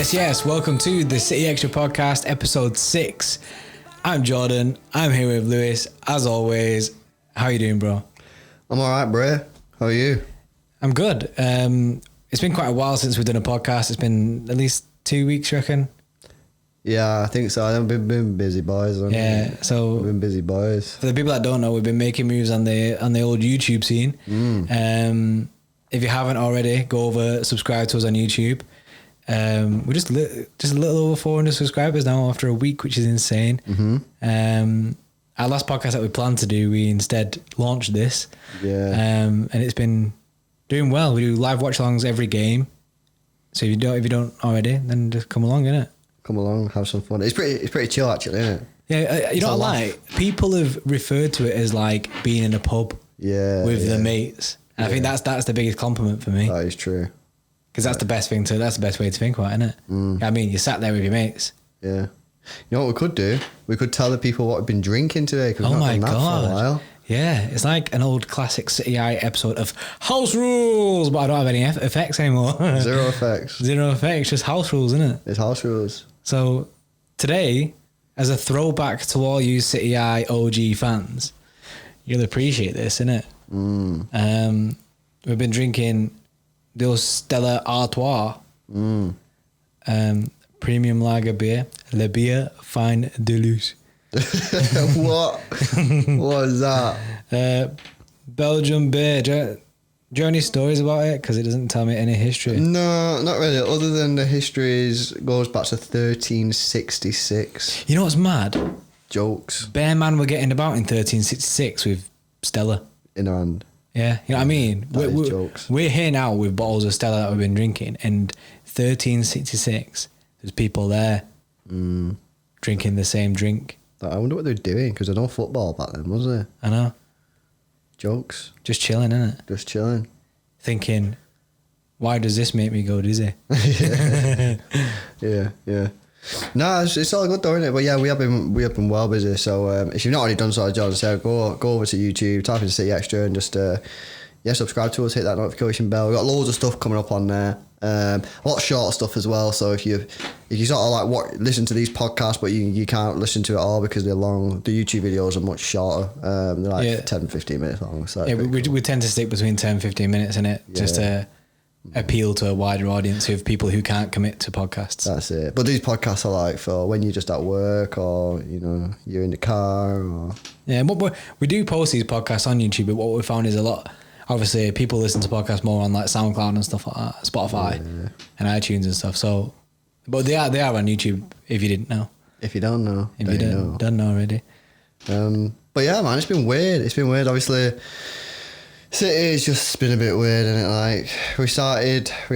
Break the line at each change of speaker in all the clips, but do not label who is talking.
Yes, welcome to the City Xtra Podcast, episode 6. I'm Jordan, I'm here with Lewis, as always. How you doing, bro?
I'm alright, bro. How are you?
I'm good. It's been quite a while since we've done a podcast. It's been at least 2 weeks, you reckon?
Yeah, I think so. I've been busy boys.
So
we've been busy boys.
For the people that don't know, we've been making moves on the old YouTube scene. If you haven't already, go over, subscribe to us on YouTube. We're just a little over 400 subscribers now after a week, which is insane. Our last podcast that we planned to do, we instead launched this. And it's been doing well. We do live watch-alongs every game. So if you don't already, then just come along, innit?
Come along, have some fun. It's pretty chill, actually, isn't it?
Yeah, you know what? People have referred to it as like being in a pub with the mates. And I think that's the biggest compliment for me.
That is true.
Because that's the best way to think about it, isn't it? I mean, you sat there with your mates.
Yeah. You know what we could do? We could tell the people what we've been drinking today. Cause we've not done that for a while.
Yeah, it's like an old classic City Eye episode of House Rules, but I don't have any effects anymore.
Zero effects.
Zero effects, just house rules, isn't it?
It's house rules.
So today, as a throwback to all you City Eye OG fans, you'll appreciate this, innit? We've been drinking the Stella Artois premium lager beer, Le Bière Fine de Luxe.
What? What is that?
Belgian beer. Do you have any stories about it? Because it doesn't tell me any history.
No, not really. Other than the histories goes back to 1366.
You know what's mad?
Jokes.
Bear Man were getting about in 1366 with Stella
In our hand.
Yeah, you know what I mean?
Jokes.
We're here now with bottles of Stella that we've been drinking, and 1366, there's people there drinking the same drink.
I wonder what they're doing, because there's no football back then, was there?
I know.
Jokes.
Just chilling, innit?
Just chilling.
Thinking, why does this make me go dizzy?
Yeah. No, it's all good though, isn't it? But yeah, we have been well busy. So if you've not already done so, as John said, go over to YouTube, type in City Xtra, and just subscribe to us, hit that notification bell. We've got loads of stuff coming up on there. A lot of short stuff as well. So if you sort of like listen to these podcasts, but you can't listen to it all because they're long, the YouTube videos are much shorter. They're like 10-15 minutes long. So
we tend to stick between 10-15 minutes in it, just to appeal to a wider audience of people who can't commit to podcasts.
That's it. But these podcasts are like for when you're just at work, or you're in the car, or
we do post these podcasts on YouTube, but what we found is a lot. Obviously, people listen to podcasts more on like SoundCloud and stuff like that, Spotify and iTunes and stuff. So, but they are on YouTube. If you didn't know,
if you don't know,
if you don't know already.
But yeah, man, it's been weird. Obviously, City's just been a bit weird, and like we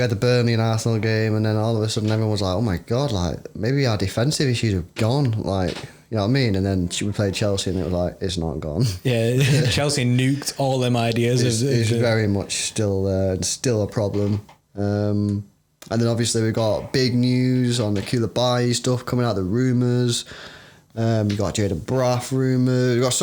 had the Burnley and Arsenal game, and then all of a sudden everyone was like, "Oh my god, like maybe our defensive issues have gone." Like, you know what I mean? And then we played Chelsea, and it was like, it's not gone.
Yeah, Chelsea nuked all them ideas.
It's very much still there, and still a problem. And then obviously we got big news on the Koulibaly stuff coming out, the rumours. You got Jaden Braff rumour. You got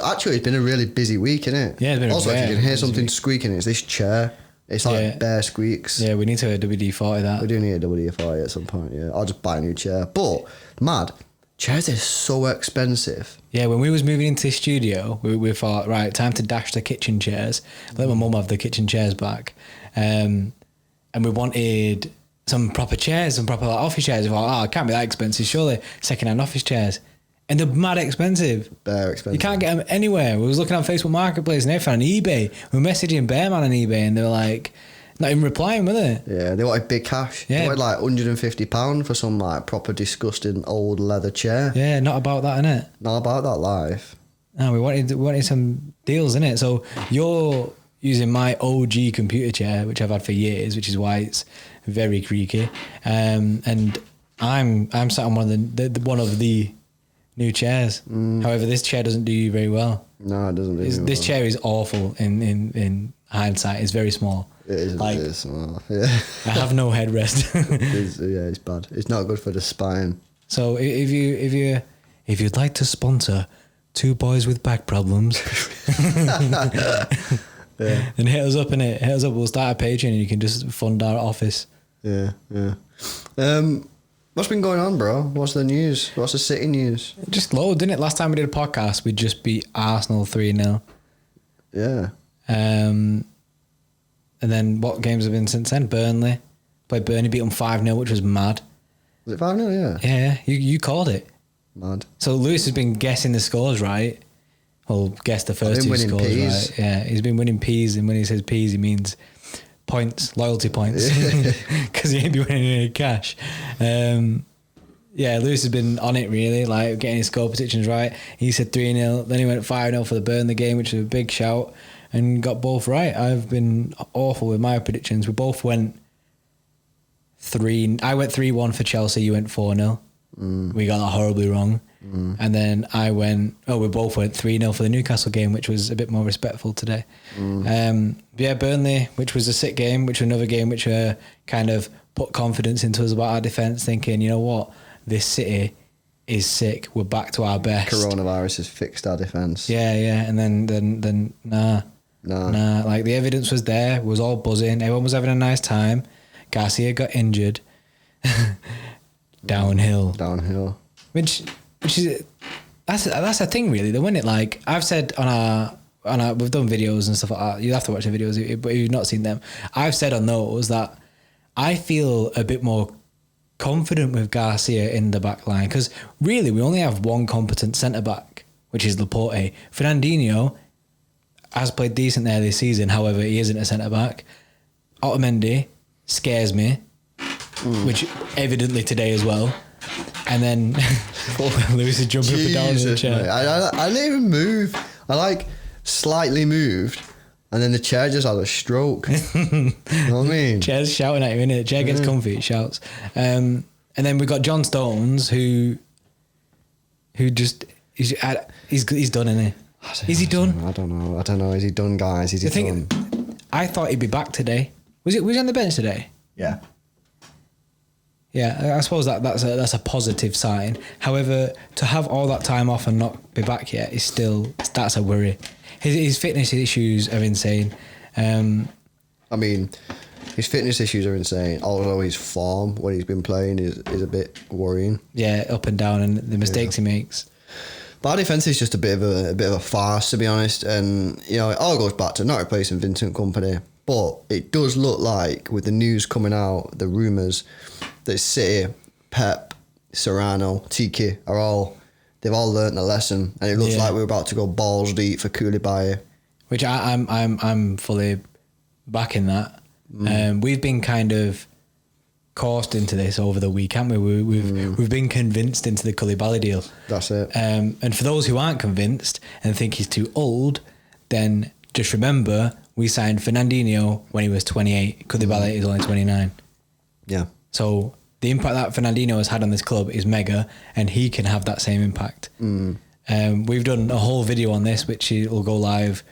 actually it's been a really busy week, isn't it?
Yeah, it's been
also, if you can hear something
week.
Squeaking, it's this chair. It's like bare squeaks.
Yeah, we need to WD-40 that.
We do need a WD-40 at some point, yeah. I'll just buy a new chair. But, mad, chairs are so expensive.
Yeah, when we was moving into the studio, we thought, right, time to dash the kitchen chairs. Let my mum have the kitchen chairs back. And we wanted some proper chairs, some proper like, office chairs. We thought, it can't be that expensive, surely. Second-hand office chairs. And they're mad expensive.
Bare expensive.
You can't get them anywhere. We was looking on Facebook Marketplace and everything on eBay. We were messaging Bearman on eBay, and they were like, not even replying, were they?
Yeah, they wanted big cash.
Yeah.
They wanted like £150 for some like proper disgusting old leather chair.
Yeah, not about that, innit?
Not about that life.
No, we wanted some deals, innit? So you're using my OG computer chair, which I've had for years, which is why it's very creaky. And I'm sat on one of the new chairs. However, this chair doesn't do you very well.
No, it doesn't do you
This chair is awful in hindsight. It's very small.
It is.
Like,
it is small. Yeah.
I have no headrest.
It's bad. It's not good for the spine.
So if you'd like to sponsor two boys with back problems, then hit us up, innit? Hit us up. We'll start a Patreon and you can just fund our office.
Yeah. What's been going on, bro? What's the news? What's the City news?
Just loads, didn't it? Last time we did a podcast, we just beat Arsenal 3-0.
Yeah.
And then what games have been since then? Burnley. Played Burnley, beat them 5-0, which was mad.
Was it 5-0? Yeah.
Yeah. You called it.
Mad.
So Lewis has been guessing the scores right. Well, guess the first two scores
peas.
right. Yeah, he's been winning peas, and when he says peas, he means points, loyalty points, because he ain't be winning any cash. Yeah, Lewis has been on it really, like getting his score predictions right. He said 3-0, then he went 5-0 for the Burnley game, which was a big shout, and got both right. I've been awful with my predictions. We both went I went 3-1 for Chelsea, you went 4-0. We got that horribly wrong. And then we both went 3-0 for the Newcastle game, which was a bit more respectful today. Yeah, Burnley, which was a sick game, which was another game which kind of put confidence into us about our defence, thinking, you know what, this City is sick. We're back to our best.
Coronavirus has fixed our defence.
Yeah, and then nah. Like the evidence was there, it was all buzzing. Everyone was having a nice time. Garcia got injured. Downhill. Which is that's a thing really. They win it. Like I've said on our we've done videos and stuff like that. You have to watch the videos, but if you've not seen them, I've said on those that I feel a bit more confident with Garcia in the back line, because really we only have one competent centre back, which is Laporte. Fernandinho has played decent there this season. However, he isn't a centre back. Mendy scares me, which evidently today as well. And then Lewis is jumping up and down in the chair.
I didn't even move. I like slightly moved, and then the chair just had a stroke. You know what I mean? Chair's
shouting at him, innit? Chair gets comfy, it shouts. And then we've got John Stones, who just he's done, isn't he? Is he done?
I don't know. Is he done, guys? Is he done?
I thought he'd be back today. Was he on the bench today?
Yeah.
Yeah, I suppose that's a positive sign. However, to have all that time off and not be back yet is that's a worry. His fitness issues are insane.
I mean, his fitness issues are insane. Although his form when he's been playing is a bit worrying.
Yeah, up and down, and the mistakes he makes.
But our defence is just a bit of a farce, to be honest. And you know, it all goes back to not replacing Vincent Kompany. But it does look like, with the news coming out, the rumours that City, Pep, Serrano, Tiki they've all learnt a lesson, and it looks like we're about to go balls deep for Koulibaly.
Which I'm fully backing that. We've been kind of coursed into this over the week, haven't we? We've been convinced into the Koulibaly deal.
That's it.
And for those who aren't convinced and think he's too old, then just remember we signed Fernandinho when he was 28. Koulibaly is only 29.
Yeah.
So the impact that Fernandinho has had on this club is mega, and he can have that same impact. We've done a whole video on this, which will go live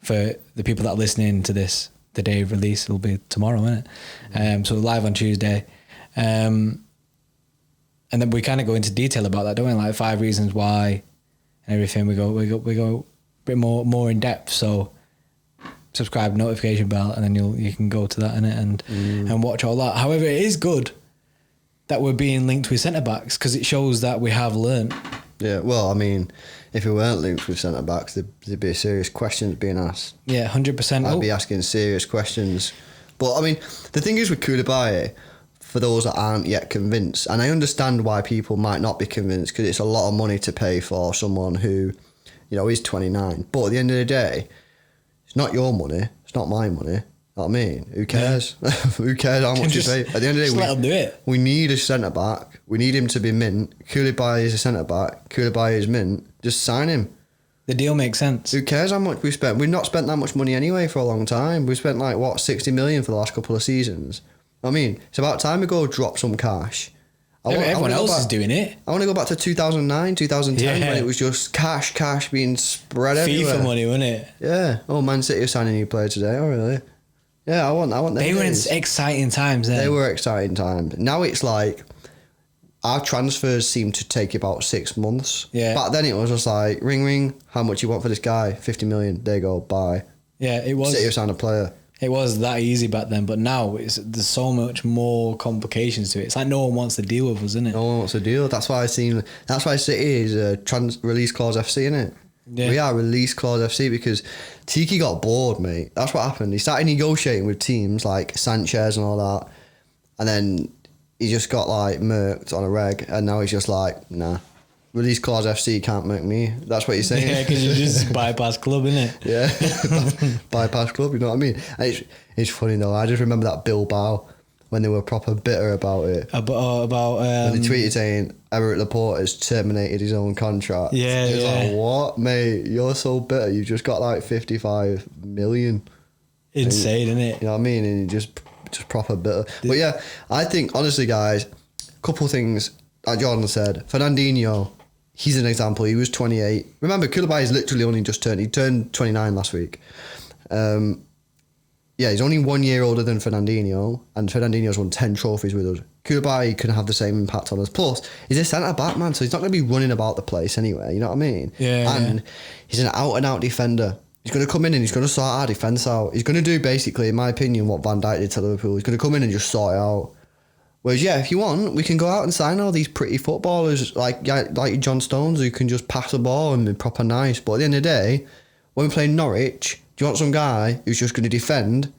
for the people that are listening to this. The day of release, it'll be tomorrow, isn't it? So live on Tuesday. And then we kind of go into detail about that, don't we? Like 5 reasons why and everything. We go a bit more in depth. So subscribe, notification bell, and then you can go to that and watch all that. However, it is good that we're being linked with centre backs, because it shows that we have learnt.
Yeah, well, I mean, if we weren't linked with centre backs, there'd be serious questions being asked.
Yeah, 100%.
I'd be asking serious questions. But I mean, the thing is with Koulibaly, for those that aren't yet convinced, and I understand why people might not be convinced, because it's a lot of money to pay for someone who, you know, is 29. But at the end of the day, it's not your money. It's not my money. You know what I mean? Who cares? Yeah. Who cares how much you pay? At the end of the day,
let him do it.
We need a centre back. We need him to be mint. Koulibaly is a centre back. Koulibaly is mint. Just sign him.
The deal makes sense.
Who cares how much we spent? We've not spent that much money anyway for a long time. We've spent 60 million for the last couple of seasons. I mean, it's about time we go drop some cash.
Everyone else is doing it.
I want to go back to 2009, 2010 when it was just cash being spread everywhere.
FIFA money, wasn't it?
Yeah. Oh, Man City are signing a new player today. Oh, really? Yeah, I want them.
They were in exciting times then.
They were exciting times. Now it's like our transfers seem to take about 6 months.
Yeah.
Back then it was just like, ring, how much you want for this guy? 50 million. There you go, bye.
Yeah, it was.
City have signed a player.
It was that easy back then, but now there's so much more complications to it. It's like no one wants to deal with us, isn't it?
No one wants to deal. That's why City is a release clause FC, innit?
Yeah.
We are release clause FC because Tiki got bored, mate. That's what happened. He started negotiating with teams like Sanchez and all that, and then he just got like murked on a reg, and now he's just like, nah. Release clause FC can't make me. That's what you're saying.
Yeah, because you just bypass club, innit?
Yeah, bypass club. You know what I mean? And it's funny though. I just remember that Bilbao when they were proper bitter about it.
About
when they tweeted saying Emerick Laporte has terminated his own contract.
Yeah,
it's
yeah.
like, what, mate? You're so bitter. You just got like 55 million.
Insane, isn't it?
You know what I mean? And you just proper bitter. But yeah, I think honestly, guys, a couple things. Like Jordan said, Fernandinho. He's an example. He was 28. Remember, Koulibaly is literally only just turned. He turned 29 last week. Yeah, he's only 1 year older than Fernandinho, and Fernandinho's won 10 trophies with us. Koulibaly can have the same impact on us. Plus, he's a centre back, man, so he's not going to be running about the place anyway. You know what I mean?
Yeah.
And he's an out and out defender. He's going to come in and he's going to sort our defence out. He's going to do basically, in my opinion, what Van Dijk did to Liverpool. He's going to come in and just sort it out. Whereas, yeah, if you want, we can go out and sign all these pretty footballers like John Stones who can just pass the ball and be proper nice. But at the end of the day, when we play Norwich, do you want some guy who's just going to defend?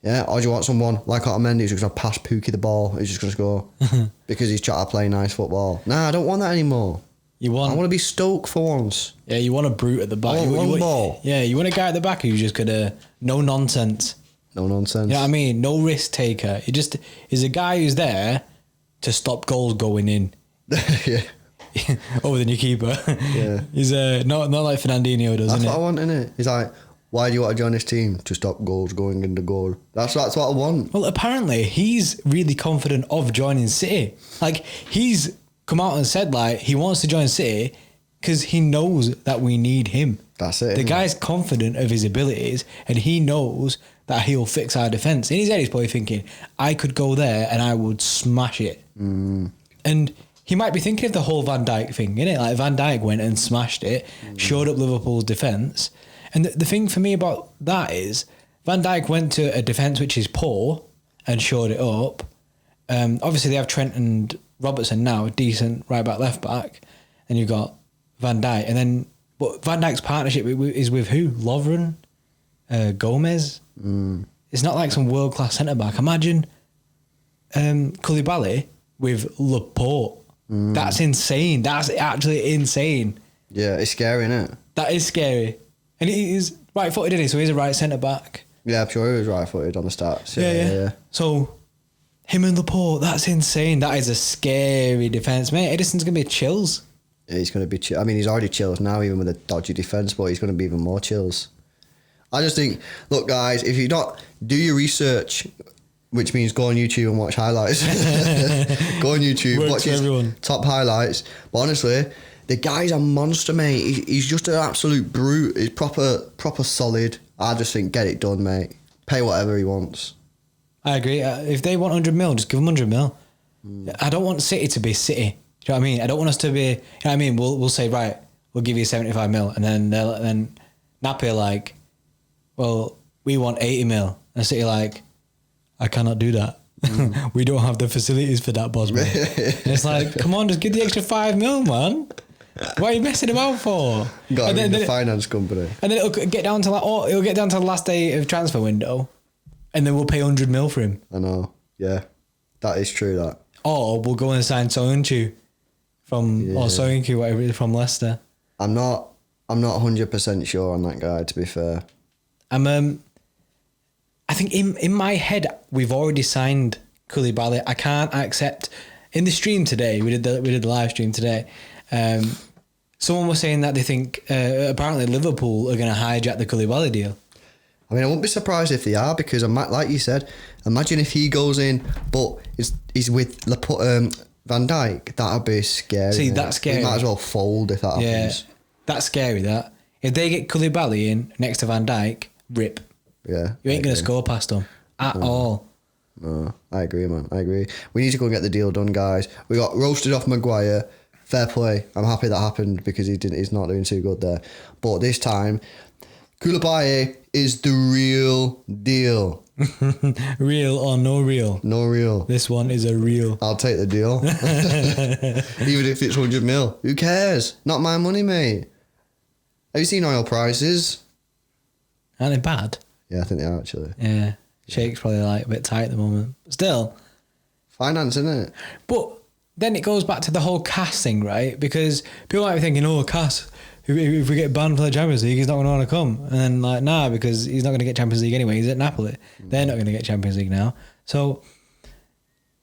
Yeah, or do you want someone like Mendy who's just going to pass Pookie the ball? Who's just going to score because he's trying to play nice football? Nah, I don't want that anymore. I want to be Stoke for once.
Yeah, you want a brute at the back.
I want long ball.
Yeah, you want a guy at the back who's just gonna no nonsense.
No nonsense.
You know what I mean? No risk taker. He just is a guy who's there to stop goals going in.
Yeah.
Over the new keeper.
Yeah.
He's not like Fernandinho does,
That's
isn't
what
it?
I want, innit? He's like, why do you want to join this team? To stop goals going into goal. That's what I want.
Well, apparently he's really confident of joining City. Like, he's come out and said like he wants to join City because he knows that we need him.
That's it.
The guy's confident of his abilities and he knows that he'll fix our defence. In his head, he's probably thinking, I could go there and I would smash it.
Mm.
And he might be thinking of the whole Van Dijk thing, innit? Like, Van Dijk went and smashed it, showed up Liverpool's defence. And the thing for me about that is, Van Dijk went to a defence which is poor and showed it up. Obviously, they have Trent and Robertson now, a decent right back, left back. And you've got Van Dijk. And then, but Van Dijk's partnership is with who? Lovren? Gomez? It's not like some world class centre back. Imagine Koulibaly with Laporte. That's insane. That's actually insane.
Yeah, it's scary, isn't it?
That is scary. And he's right footed, isn't he? So he's a right centre back.
Yeah, I'm sure he was right footed on the stats.
Yeah. So him and Laporte, that's insane. That is a scary defence, mate. Edison's gonna be chills.
Yeah, he's going to be. I mean, he's already chills now, even with a dodgy defence, but he's going to be even more chills. I just think, look, guys, if you not do your research, which means go on YouTube and watch highlights. Go on YouTube, watch his top highlights. But honestly, the guy's a monster, mate. He's just an absolute brute. He's proper solid. I just think get it done, mate. Pay whatever he wants.
I agree. If they want 100 mil, just give them 100 mil. I don't want City to be City. Do you know what I mean? I don't want us to be. You know what I mean? We'll say, right, we'll give you 75 mil, and then Nappy like, well, we want 80 mil, and City like, I cannot do that. We don't have the facilities for that, boss man. It's like, come on, just give the extra 5 mil, man. What are you messing about for?
Got to the finance company.
And then it'll get down to it'll get down to the last day of transfer window, and then we'll pay 100 mil for him.
I know. Yeah, that is true. That.
Or we'll go and sign Soyuncu or Soyuncu, whatever it is, from Leicester.
I'm not 100% sure on that guy, to be fair.
I think in my head we've already signed Koulibaly. I can't accept. In the stream today, we did the live stream today. Someone was saying that they think apparently Liverpool are going to hijack the Koulibaly deal.
I mean, I wouldn't be surprised if they are, because like you said, imagine if he goes in, but he's with Van Dijk. That'd be scary.
See, that's scary.
He might as well fold if that happens.
Yeah, that's scary. That if they get Koulibaly in next to Van Dijk, rip.
Yeah,
You ain't going to score past them at all.
No, I agree, man. I agree. We need to go and get the deal done, guys. We got roasted off Maguire. Fair play. I'm happy that happened because he's not doing too good there. But this time, Koulibaly is the real deal.
Real or no real?
No real.
This one is a real.
I'll take the deal. Even if it's 100 mil. Who cares? Not my money, mate. Have you seen oil prices?
Aren't they bad?
Yeah, I think they are actually.
Yeah. Shake's probably like a bit tight at the moment. Still.
Finance, isn't it?
But then it goes back to the whole Cass thing, right? Because people might be thinking, oh, Cass, if we get banned from the Champions League, he's not going to want to come. And then like, nah, because he's not going to get Champions League anyway. He's at Napoli. They're not going to get Champions League now. So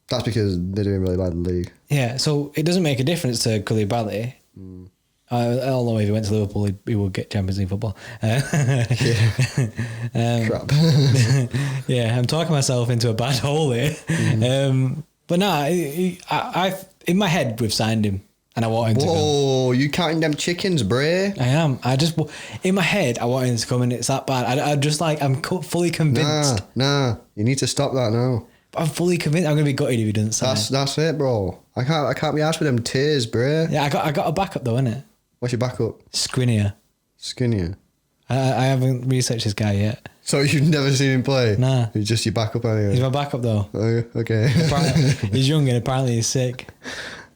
that's because they're doing really bad in the league.
Yeah, so it doesn't make a difference to Koulibaly. I don't know if he went to Liverpool, he would get Champions League football.
Crap.
Yeah, I'm talking myself into a bad hole here. But nah, I in my head we've signed him, and I want him to come.
Whoa, you counting them chickens, Bray?
I am. I just in my head I want him to come, and it's that bad. I just like I'm fully convinced.
Nah, you need to stop that now.
I'm fully convinced. I'm gonna be gutted if he doesn't sign.
That's it, bro. I can't be asked with them tears, Bray.
Yeah, I got a backup though, innit?
What's your backup?
Skriniar. I haven't researched this guy yet.
So you've never seen him play?
Nah.
He's just your backup anyway.
He's my backup though.
Oh, okay.
He's young and apparently he's sick.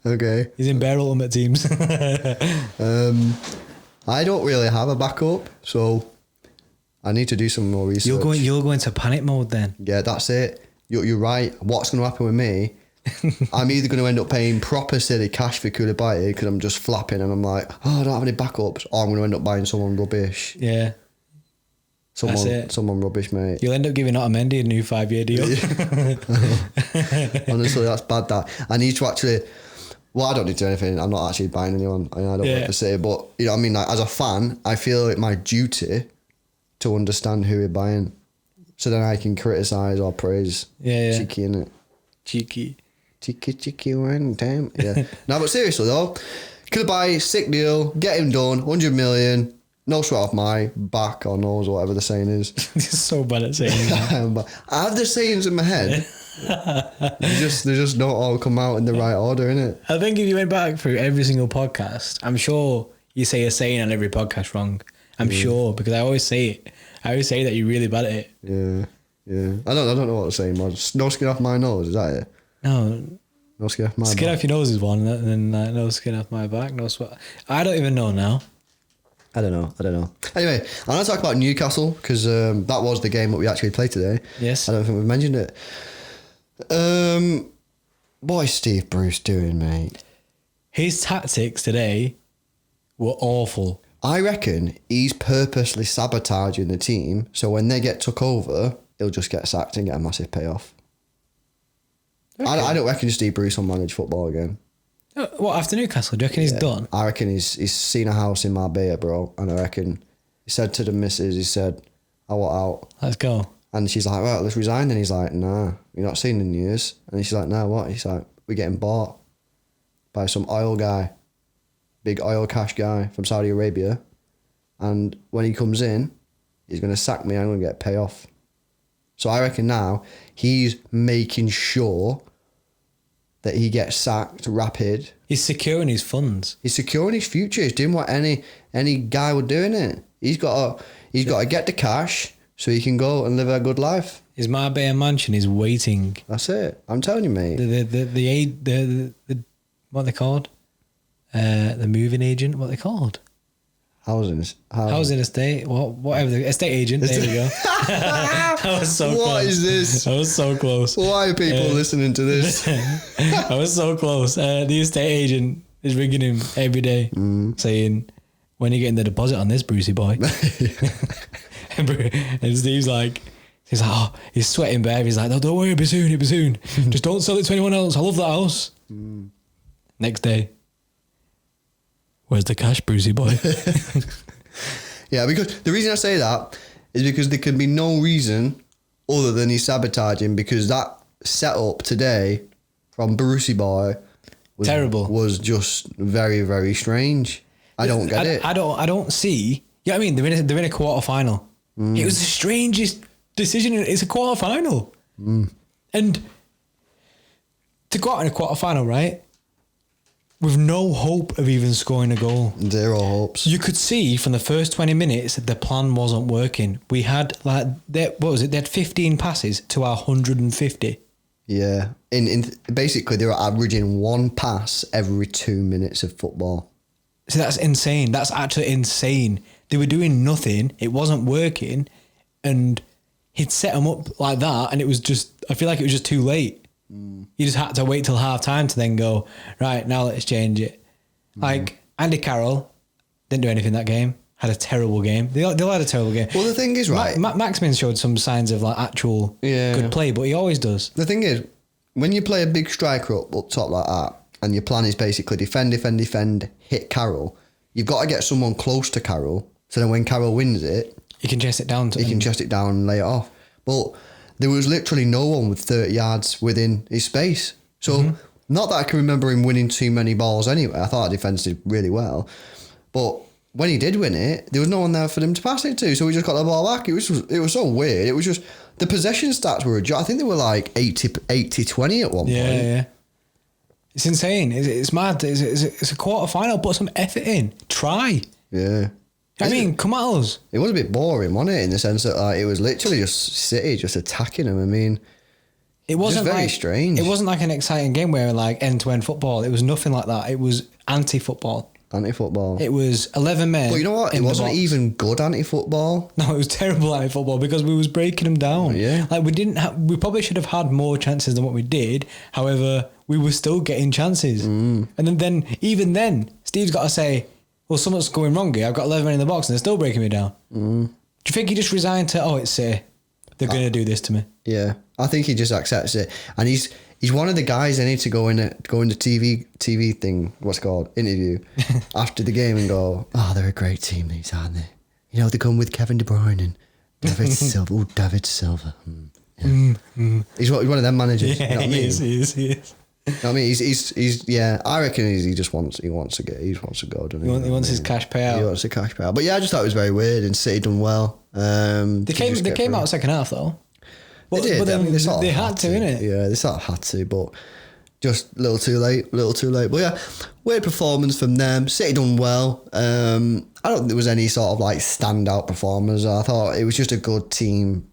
Okay.
He's in bare ultimate teams.
I don't really have a backup, so I need to do some more research.
You'll go into panic mode then.
Yeah, that's it. You're right. What's going to happen with me? I'm either going to end up paying proper silly cash for Koulibaly because I'm just flapping and I'm like, oh, I don't have any backups, or I'm going to end up buying someone rubbish.
Yeah.
Someone rubbish, mate.
You'll end up giving out Mendy a new 5-year deal.
Honestly, that's bad. That I need to actually. Well, I don't need to do anything. I'm not actually buying anyone. I don't want to say, but you know what I mean. Like, as a fan, I feel it my duty to understand who we're buying, so then I can criticise or praise.
Yeah.
Cheeky, innit? Cheeky, one time. Yeah. No, but seriously though, could buy sick deal, get him done, 100 million. No sweat off my back or nose or whatever the saying is.
You're so bad at saying that.
I have the sayings in my head. they just don't all come out in the right order, innit?
I think if you went back through every single podcast, I'm sure you say a saying on every podcast wrong. I'm sure, because I always say it. I always say that you're really bad at it.
Yeah. I don't know what the saying was. No skin off my nose, is that it?
No.
No skin off my back.
Skin off your nose is one, and then no skin off my back, no sweat. I don't even know now.
I don't know. Anyway, I want to talk about Newcastle because that was the game that we actually played today.
Yes.
I don't think we've mentioned it. What is Steve Bruce doing, mate?
His tactics today were awful.
I reckon he's purposely sabotaging the team so when they get took over, he'll just get sacked and get a massive payoff. Okay. I don't reckon Steve Bruce will manage football again.
What, after Newcastle? Do you reckon he's done?
I reckon he's seen a house in Marbella, bro. And I reckon he said to the missus, he said, I want out.
Let's go.
And she's like, well, let's resign. And he's like, nah, you're not seen in years. And she's like, nah, what? He's like, we're getting bought by some oil guy, big oil cash guy from Saudi Arabia. And when he comes in, he's going to sack me and I'm going to get payoff. So I reckon now he's making sure that he gets sacked rapid.
He's securing his funds.
He's securing his future. He's doing what any guy would do, innit? He's got to get the cash so he can go and live a good life. His
Marbella mansion is waiting.
That's it. I'm telling you, mate.
The what are they called? The moving agent. What are they called? Housing estate. Whatever. The estate agent. There we go. I was so close. What is this? I was so close. Why are people listening to this? I was so close. The estate agent is ringing him every day saying, when are you getting the deposit on this, Brucey boy? And Steve's like, oh, he's sweating bare. He's like, no, don't worry, it'll be soon. Just don't sell it to anyone else. I love that house. Next day. Where's the cash, Brucey boy? Yeah, because the reason I say that is because there can be no reason other than he's sabotaging, because that setup today from Brucey boy was terrible. Was just very, very strange. I don't get it. I don't see. Yeah, I mean they're in a quarter final. It was the strangest decision. It's a quarter final. And to go out in a quarter-final, right, with no hope of even scoring a goal.
Zero hopes.
You could see from the first 20 minutes that the plan wasn't working. We had, they had 15 passes to our 150.
Yeah. In basically, they were averaging one pass every 2 minutes of football.
So that's insane. That's actually insane. They were doing nothing. It wasn't working. And he'd set them up like that. And it was just, I feel like it was just too late. You just had to wait till half time to then go, right, now let's change it. Like, Andy Carroll didn't do anything that game. Had a terrible game. They all had a terrible game.
Well, the thing is, right.
Maximin showed some signs of like actual good play, but he always does.
The thing is, when you play a big striker up top like that, and your plan is basically defend, hit Carroll, you've got to get someone close to Carroll, so then when Carroll wins it,
he can chest it down.
He can chest it down and lay it off. But there was literally no one with 30 yards within his space. So, not that I can remember him winning too many balls anyway. I thought our defence did really well. But when he did win it, there was no one there for them to pass it to. So we just got the ball back. It was so weird. It was just, the possession stats were, I think they were like 80-20 at one point.
Yeah. It's insane. It's mad. It's a quarter final. Put some effort in. Try.
Yeah.
I mean, come at us.
It was a bit boring, wasn't it? In the sense that it was literally just City just attacking them. I mean,
it wasn't
very
like,
strange.
It wasn't like an exciting game where like end-to-end football. It was nothing like that. It was anti-football.
Anti-football.
It was 11 men.
But you know what? It wasn't even good anti-football.
No, it was terrible anti-football because we was breaking them down.
Yeah.
Like we probably should have had more chances than what we did. However, we were still getting chances. And then even then, Steve's got to say, well, something's going wrong here. I've got 11 men in the box and they're still breaking me down. Do you think he just resigned to, it's City? They're going to do this to me. Yeah.
I think he just accepts it. And he's one of the guys they need to go in the TV thing, what's it called, interview, after the game and go, they're a great team, these, aren't they? You know, they come with Kevin De Bruyne and David Silva. Oh, David Silva. Yeah. He's one of them managers.
Yeah,
you know what I mean?
He is.
You know what I mean, he's I reckon he wants to go, doesn't he?
He wants his cash payout.
He wants the cash payout. But yeah, I just thought it was very weird, and City done well.
They came out second half though.
They did.
But then they had to, innit?
Yeah, they sort of had to, but just a little too late. But yeah, weird performance from them. City done well. I don't think there was any sort of like standout performers. I thought it was just a good team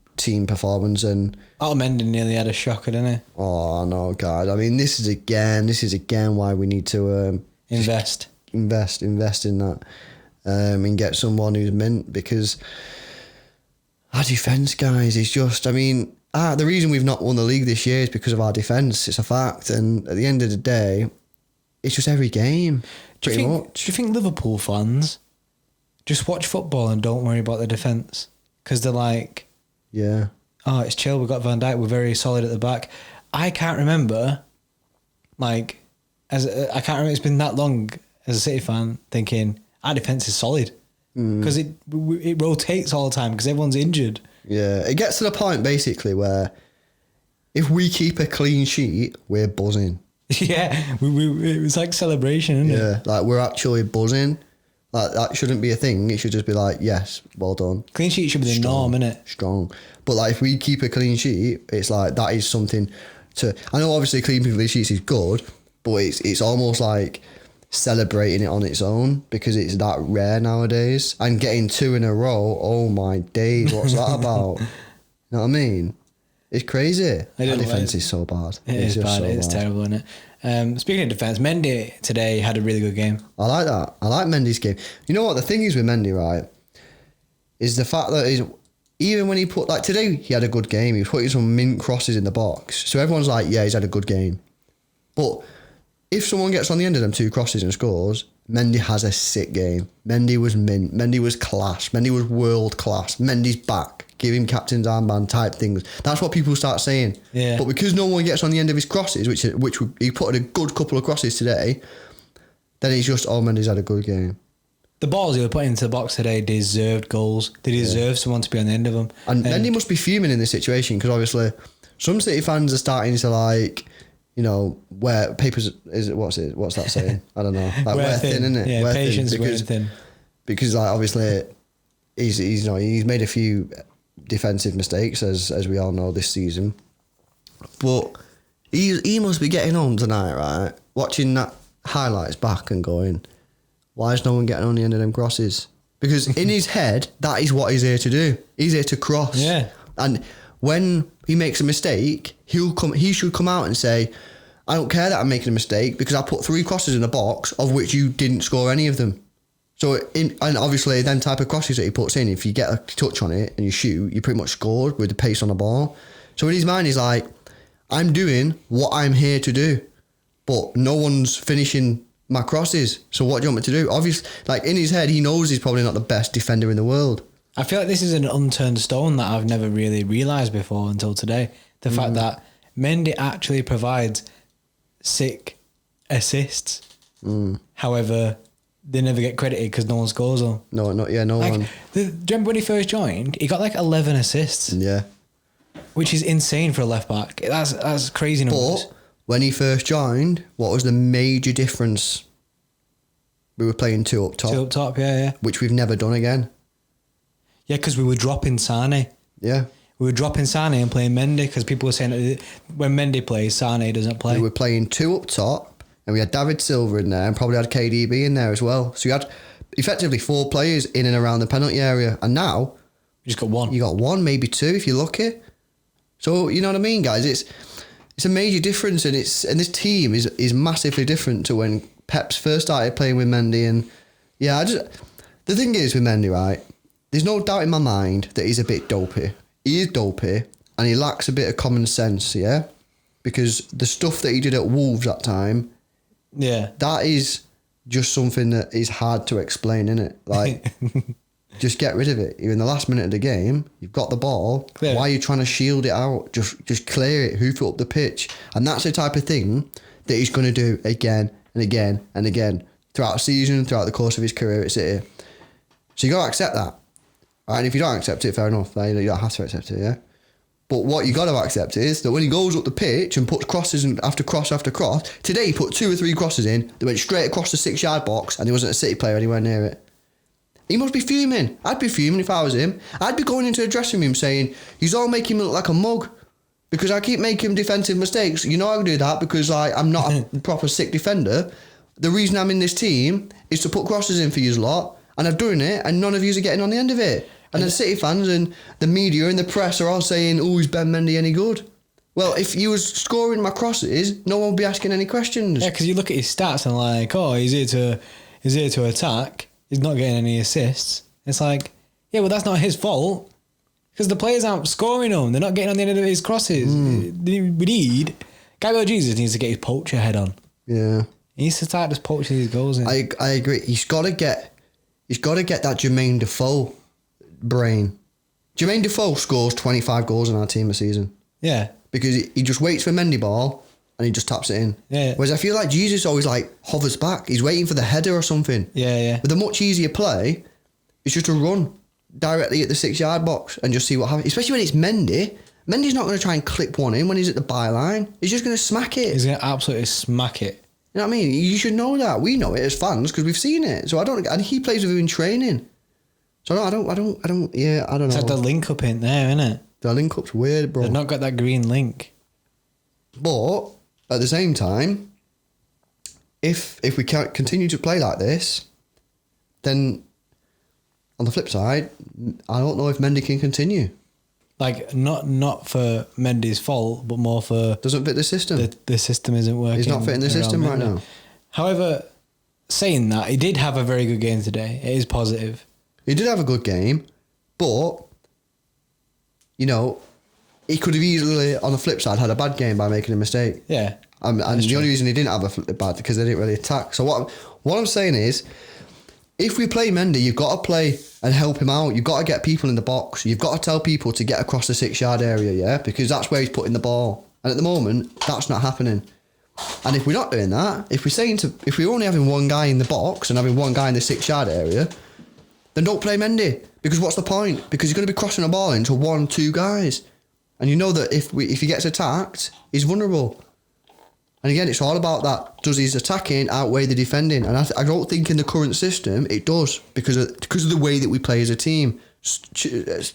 performance. And
Mendy nearly had a shocker, didn't he?
Oh no, God! I mean, this is again why we need to
invest
in that, and get someone who's mint, because our defence, guys, is just. I mean, the reason we've not won the league this year is because of our defence. It's a fact, and at the end of the day, it's just every game.
Do you think Liverpool fans just watch football and don't worry about the defence because they're like,
yeah,
it's chill. We've got Van Dijk. We're very solid at the back. I can't remember, I can't remember. It's been that long as a City fan thinking our defence is solid because it rotates all the time because everyone's injured.
Yeah, it gets to the point basically where if we keep a clean sheet, we're buzzing.
Yeah, it was like celebration, isn't it?
Yeah, like we're actually buzzing. Like that shouldn't be a thing. It should just be like, yes, well done.
Clean sheet should be the norm, innit?
Strong. But like if we keep a clean sheet, it's like that is something to. I know obviously clean sheets is good, but it's almost like celebrating it on its own because it's that rare nowadays. And getting 2 in a row, oh my days, what's that about? You know what I mean? It's crazy. Our defence is so bad.
It's bad. It's terrible, isn't it? Speaking of defence, Mendy today had a really good game.
I like that. I like Mendy's game. You know what the thing is with Mendy, right? Is the fact that even when he put, like today, he had a good game. He was putting some mint crosses in the box. So everyone's like, yeah, he's had a good game. But if someone gets on the end of them 2 crosses and scores, Mendy has a sick game. Mendy was mint. Mendy was class. Mendy was world class. Mendy's back. Give him captain's armband type things. That's what people start saying.
Yeah.
But because no one gets on the end of his crosses, which he put in a good couple of crosses today, then he's just, Mendy's had a good game.
The balls he was putting into the box today deserved goals. They deserve someone to be on the end of them.
And Mendy must be fuming in this situation because obviously some City fans are starting to like, you know, wear papers. What's that saying? I don't know. Like wear thin, isn't it?
Yeah,
wear
patience
thin
wear thin.
Because like obviously he's made a few defensive mistakes as we all know this season. But he must be getting home tonight, right? Watching that highlights back and going, why is no one getting on the end of them crosses? Because in his head, that is what he's here to do. He's here to cross.
Yeah.
And when he makes a mistake, he should come out and say, I don't care that I'm making a mistake because I put 3 crosses in a box of which you didn't score any of them. So, and obviously, them type of crosses that he puts in, if you get a touch on it and you shoot, you pretty much scored with the pace on the ball. So in his mind, he's like, I'm doing what I'm here to do, but no one's finishing my crosses. So what do you want me to do? Obviously, like in his head, he knows he's probably not the best defender in the world.
I feel like this is an unturned stone that I've never really realised before until today. The fact that Mendy actually provides sick assists. However, they never get credited because no one scores them.
No one.
Do you remember when he first joined? He got like 11 assists.
Yeah.
Which is insane for a left back. That's crazy numbers.
But when he first joined, what was the major difference? We were playing 2 up top.
2 up top, yeah.
Which we've never done again.
Yeah, because we were dropping Sane.
Yeah.
We were dropping Sane and playing Mendy because people were saying that when Mendy plays, Sane doesn't play.
We were playing 2 up top and we had David Silva in there and probably had KDB in there as well. So you had effectively 4 players in and around the penalty area. And now...
You just got 1.
You got 1, maybe 2 if you're lucky. So, you know what I mean, guys? It's a major difference and this team is massively different to when Pep's first started playing with Mendy. And yeah, the thing is with Mendy, right? There's no doubt in my mind that he's a bit dopey. He is dopey and he lacks a bit of common sense, yeah? Because the stuff that he did at Wolves that time,
yeah,
that is just something that is hard to explain, innit? Like, just get rid of it. You're in the last minute of the game, you've got the ball, why are you trying to shield it out? Just clear it, hoof it up the pitch. And that's the type of thing that he's going to do again and again and again throughout the season, throughout the course of his career at City. So you got to accept that. Right? And if you don't accept it, fair enough. You don't have to accept it, yeah? But what you got to accept is that when he goes up the pitch and puts crosses after cross after cross, today he put 2 or 3 crosses in that went straight across the 6-yard box and there wasn't a City player anywhere near it. He must be fuming. I'd be fuming if I was him. I'd be going into the dressing room saying, he's all making me look like a mug because I keep making defensive mistakes. You know I do that because I'm not a proper sick defender. The reason I'm in this team is to put crosses in for you lot and I've done it and none of you are getting on the end of it. And the City fans and the media and the press are all saying, oh, is Ben Mendy any good? Well, if you was scoring my crosses, no one would be asking any questions.
Yeah, because you look at his stats and like, oh, he's here to attack. He's not getting any assists. It's like, yeah, well, that's not his fault because the players aren't scoring them. They're not getting on the end of his crosses. Gabriel Jesus needs to get his poacher head on.
Yeah.
He needs to start just poaching his goals in.
I agree. He's got to get that Jermaine Defoe brain. Jermaine Defoe scores 25 goals in our team a season.
Yeah.
Because he just waits for Mendy ball and he just taps it in.
Yeah.
Whereas I feel like Jesus always like hovers back. He's waiting for the header or something.
Yeah.
With a much easier play, it's just to run directly at the 6-yard box and just see what happens. Especially when it's Mendy. Mendy's not going to try and clip one in when he's at the byline. He's just going to smack it.
He's going to absolutely smack it.
You know what I mean? You should know that. We know it as fans because we've seen it. So and he plays with him in training. So I don't know.
It's like the link up in there, isn't it?
The link up's weird, bro.
They've not got that green link.
But at the same time, if we can't continue to play like this, then on the flip side, I don't know if Mendy can continue.
Like not for Mendy's fault, but more for
doesn't fit the system.
The system isn't working.
He's not fitting the system right now.
However, saying that, he did have a very good game today. It is positive.
He did have a good game, but you know, he could have easily, on the flip side, had a bad game by making a mistake.
Yeah.
And the only reason he didn't have a bad because they didn't really attack. So what I'm saying is, if we play Mendy, you've got to play and help him out. You've got to get people in the box. You've got to tell people to get across the 6-yard area, yeah? Because that's where he's putting the ball. And at the moment, that's not happening. And if we're not doing that, if we're only having one guy in the box and having one guy in the 6-yard area, then don't play Mendy. Because what's the point? Because he's going to be crossing the ball into 1-2 guys. And you know that if he gets attacked, he's vulnerable. And again, it's all about that. Does his attacking outweigh the defending? And I don't think in the current system it does because of the way that we play as a team.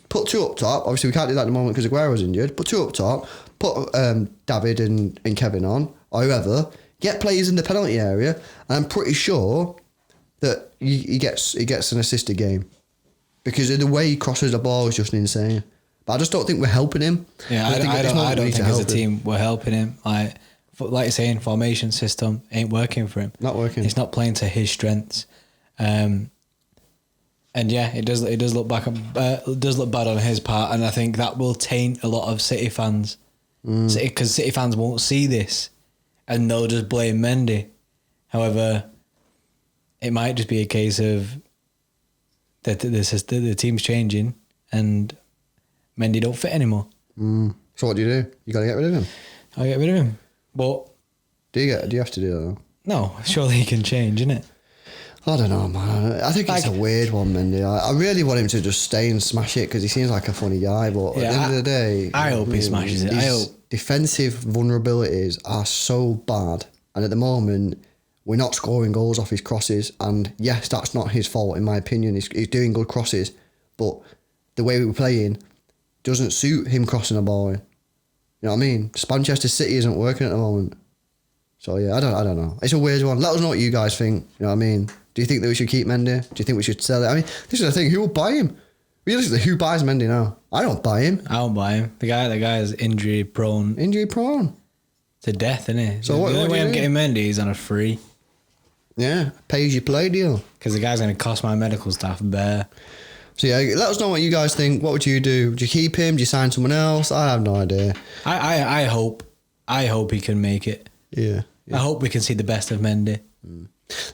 Put two up top. Obviously, we can't do that at the moment because Aguero's injured. Put two up top. Put David and Kevin on, or whoever. Get players in the penalty area, and I'm pretty sure that he gets an assisted game because of the way he crosses the ball is just insane. But I just don't think we're helping him.
Yeah, I don't think as a team we're helping him. Like you're saying, formation system ain't working for him.
Not working.
He's not playing to his strengths. And yeah, it does look bad on his part, and I think that will taint a lot of City fans. Because City fans won't see this, and they'll just blame Mendy. However, it might just be a case of that the team's changing and Mendy don't fit anymore.
So what do? You got to get rid of him.
I'll get rid of him. But
do you have to do that?
No, surely he can change, innit?
I don't know, man. I think it's a weird one, Mendy. I really want him to just stay and smash it because he seems like a funny guy. But at the end of the day,
I hope he smashes it. I hope.
Defensive vulnerabilities are so bad, and at the moment, we're not scoring goals off his crosses. And yes, that's not his fault, in my opinion. He's doing good crosses, but the way we're playing doesn't suit him crossing the ball in. You know what I mean? Manchester City isn't working at the moment. So yeah, I don't know. It's a weird one. Let us know what you guys think. You know what I mean? Do you think that we should keep Mendy? Do you think we should sell it? I mean, this is the thing. Who will buy him? Realistically, who buys Mendy now? I don't buy him.
I don't buy him. The guy is injury prone.
Injury prone.
To death, isn't he?
So
the
what
only way I'm
do?
getting Mendy is on a free.
Yeah, pay as you play deal.
Because the guy's going to cost my medical staff bare.
So yeah, let us know what you guys think. What would you do? Would you keep him? Do you sign someone else? I have no idea.
I hope he can make it.
Yeah.
I hope we can see the best of Mendy.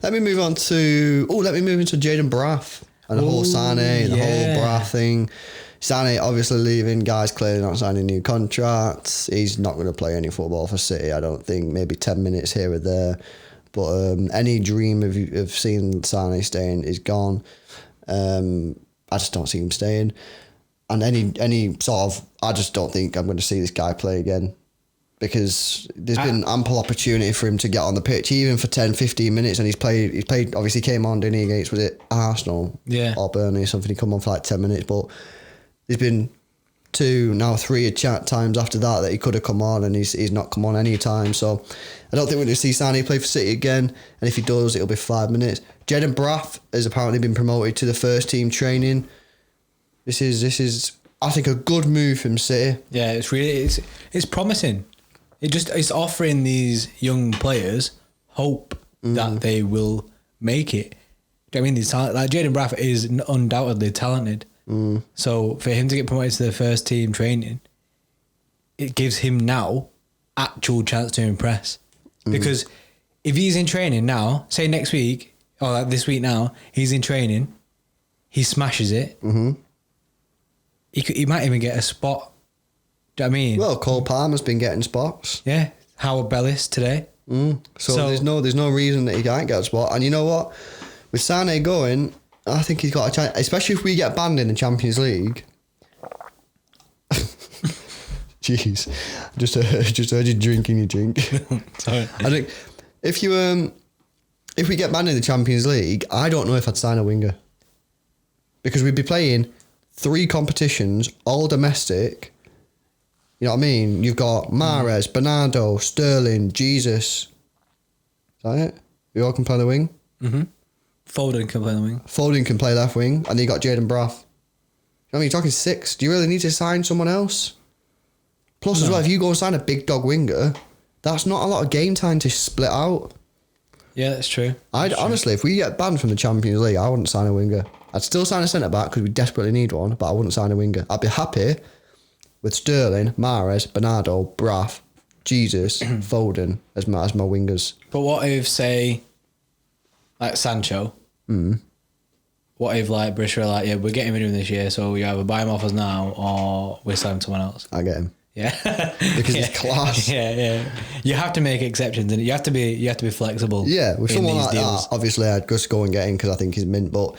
Let me move into Jayden Braff and the whole Sane and the whole Braff thing. Sane obviously leaving, guys clearly not signing new contracts. He's not going to play any football for City, I don't think. Maybe 10 minutes here or there. But any dream of seeing Sane staying is gone. I just don't see him staying. And any sort of, I just don't think I'm going to see this guy play again. Because there's been ample opportunity for him to get on the pitch, even for 10, 15 minutes, and he's played, obviously came on, didn't he, against, was it Arsenal?
Yeah.
Or Burnley or something, he come on for like 10 minutes, but there's been 2, now 3 times after that he could have come on, and he's not come on any time, so I don't think we're going to see Sane play for City again, and if he does, it'll be 5 minutes. Jayden Braff has apparently been promoted to the first team training. This is I think a good move from City.
Yeah, it's promising. It's offering these young players hope that they will make it. Do you know what I mean? These talent, like Jayden Braff is undoubtedly talented. So for him to get promoted to the first team training, it gives him now actual chance to impress. Because if he's in training now, say next week or like this week now, he's in training, he smashes it. He might even get a spot. Do you know what I mean?
Well, Cole Palmer's been getting spots.
Yeah, Howard Bellis today.
So there's no reason that he can't get a spot. And you know what? With Sane going, I think he's got a chance, especially if we get banned in the Champions League. Jeez, just heard you drinking your drink.
Sorry.
I think if we get banned in the Champions League, I don't know if I'd sign a winger, because we'd be playing 3 competitions, all domestic. You know what I mean? You've got Mahrez, Bernardo, Sterling, Jesus. Is that it? We all can play the wing?
Foden can play the wing.
Foden can play left wing. And then you got Jayden Braff. You know what I mean? You're talking 6. Do you really need to sign someone else? Plus, as well, if you go and sign a big dog winger, that's not a lot of game time to split out.
Yeah, that's true.
Honestly, if we get banned from the Champions League, I wouldn't sign a winger. I'd still sign a centre-back because we desperately need one, but I wouldn't sign a winger. I'd be happy with Sterling, Mahrez, Bernardo, Braff, Jesus, Foden as my wingers.
But what if, say, like Sancho? What if, like, British were like, yeah, we're getting rid of him this year, so we either buy him off us now or we're selling someone else?
I get him.
Yeah.
Because it's class.
Yeah. You have to make exceptions, and you have to be flexible.
Yeah, with someone like
deals.
that, obviously I'd just go and get him because I think he's mint, but,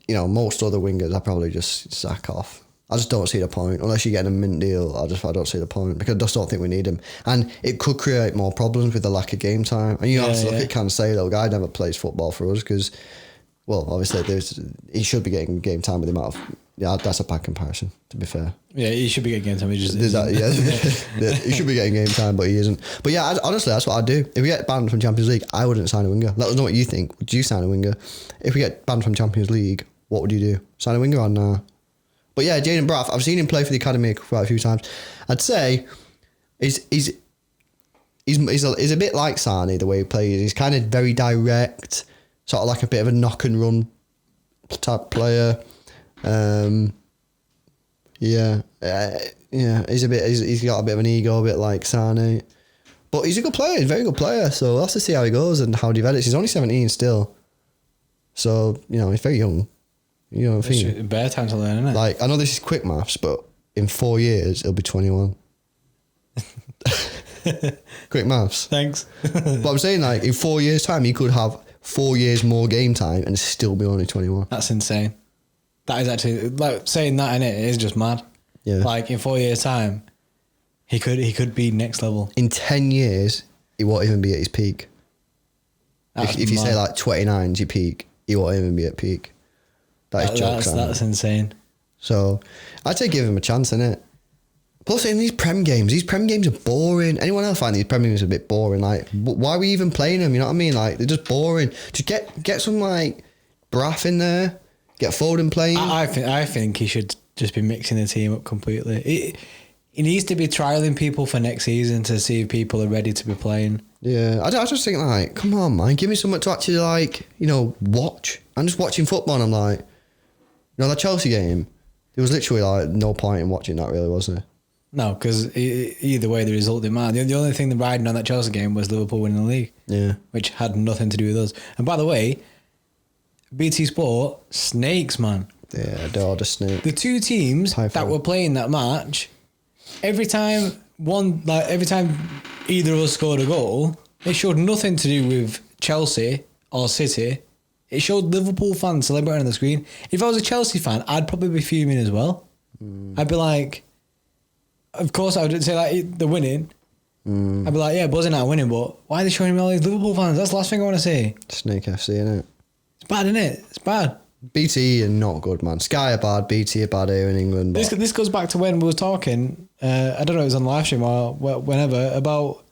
you know, most other wingers I'd probably just sack off. I just don't see the point. Unless you're getting a mint deal, I don't see the point, because I just don't think we need him. And it could create more problems with the lack of game time. And you have to look at Cancelo. The guy never plays football for us because, well, obviously he should be getting game time with the amount of Yeah, that's a bad comparison, to be fair.
Yeah, he should be getting game time. He just
He should be getting game time, but he isn't. But yeah, honestly, that's what I'd do. If we get banned from Champions League, I wouldn't sign a winger. Let us know what you think. Would you sign a winger? If we get banned from Champions League, what would you do? Sign a winger or nah? But yeah, Jaden Braff, I've seen him play for the academy quite a few times. I'd say he's a bit like Sane, the way he plays. He's kind of very direct, sort of like a bit of a knock and run type player. He's got a bit of an ego, a bit like Sane, but he's a good player. He's a very good player. So we'll have to see how he goes and how he develops. He's only 17 still, so he's very young.
Bare time to learn, isn't it?
Like, I know this is quick maths, but in 4 years he'll be 21. Quick maths.
Thanks.
But I'm saying, like, in 4 years' time, he could have 4 years more game time and still be only 21.
That's insane. That is actually, like, saying that in it is just mad.
Yeah.
Like, in 4 years' time, he could be next level.
In 10 years, he won't even be at his peak. If you say like 29 is your peak, he won't even be at peak. That's
insane.
So I'd say give him a chance, innit? Plus, in these Prem games are boring. Anyone else find these Prem games a bit boring? Like, why are we even playing them? You know what I mean? Like, they're just boring. Just get some, like, Braff in there. Get Foden playing.
I think he should just be mixing the team up completely. He needs to be trialling people for next season to see if people are ready to be playing.
Yeah, I just think, like, come on, man, give me something to actually, like, watch. I'm just watching football and I'm like, that Chelsea game, there was literally, like, no point in watching that, really, was there?
No, because either way, the result didn't matter. The only thing that riding on that Chelsea game was Liverpool winning the league.
Yeah.
Which had nothing to do with us. And by the way, BT Sport, snakes, man.
Yeah, they're the snake.
The two teams that were playing that match, every time either of us scored a goal, it showed nothing to do with Chelsea or City. It showed Liverpool fans celebrating on the screen. If I was a Chelsea fan, I'd probably be fuming as well. I'd be like, of course I would say like they're winning. I'd be like, yeah, buzzing out winning, but why are they showing me all these Liverpool fans? That's the last thing I want to see.
Snake FC, innit?
It's bad, isn't it? It's bad.
BT are not good, man. Sky are bad, BT are bad here in England.
This goes back to when we were talking, I don't know, it was on live stream or whenever, about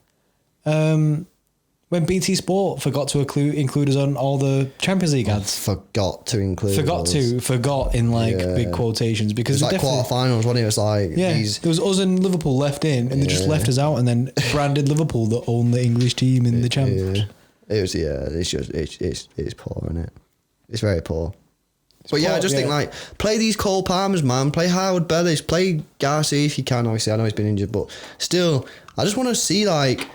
when BT Sport forgot to include us on all the Champions League ads.
Forgot
in like big quotations, because
it was like quarterfinals, wasn't it? It was like
there was us and Liverpool left in, and they just left us out, and then branded Liverpool that own the English team in the Champions.
Yeah. It was it's poor, isn't it? It's very poor. But I just think, like, play these Cole Palmers, man. Play Howard Bellis. Play Garcia if you can. Obviously, I know he's been injured, but still, I just want to see, like,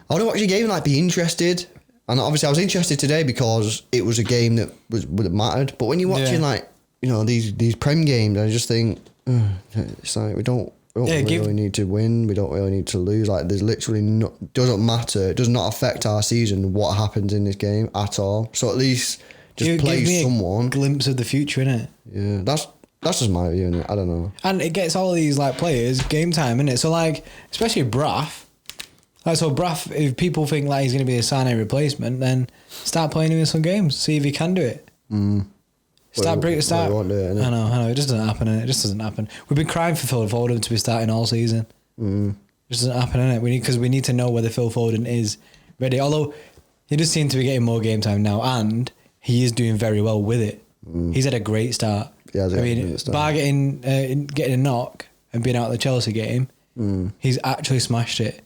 I want to watch a game and, like, be interested. And obviously, I was interested today because it was a game that mattered. But when you're watching, like, these Prem games, I just think it's like we don't really need to win. We don't really need to lose. Like, there's literally doesn't matter. It does not affect our season what happens in this game at all. So at least just play someone.
A glimpse of the future, innit?
Yeah, that's just my view, innit? I don't know.
And it gets all these like players game time, innit? So like, especially Braff. Like, so Braff, if people think like he's going to be a Sané replacement, then start playing him in some games. See if he can do it. Start.
Won't do it,
I know. It just doesn't happen. It just doesn't happen. We've been crying for Phil Foden to be starting all season. It just doesn't happen, innit? Because we need to know whether Phil Foden is ready. Although he does seem to be getting more game time now, and he is doing very well with it. He's had a great start.
Yeah,
bar getting a knock and being out of the Chelsea game, he's actually smashed it.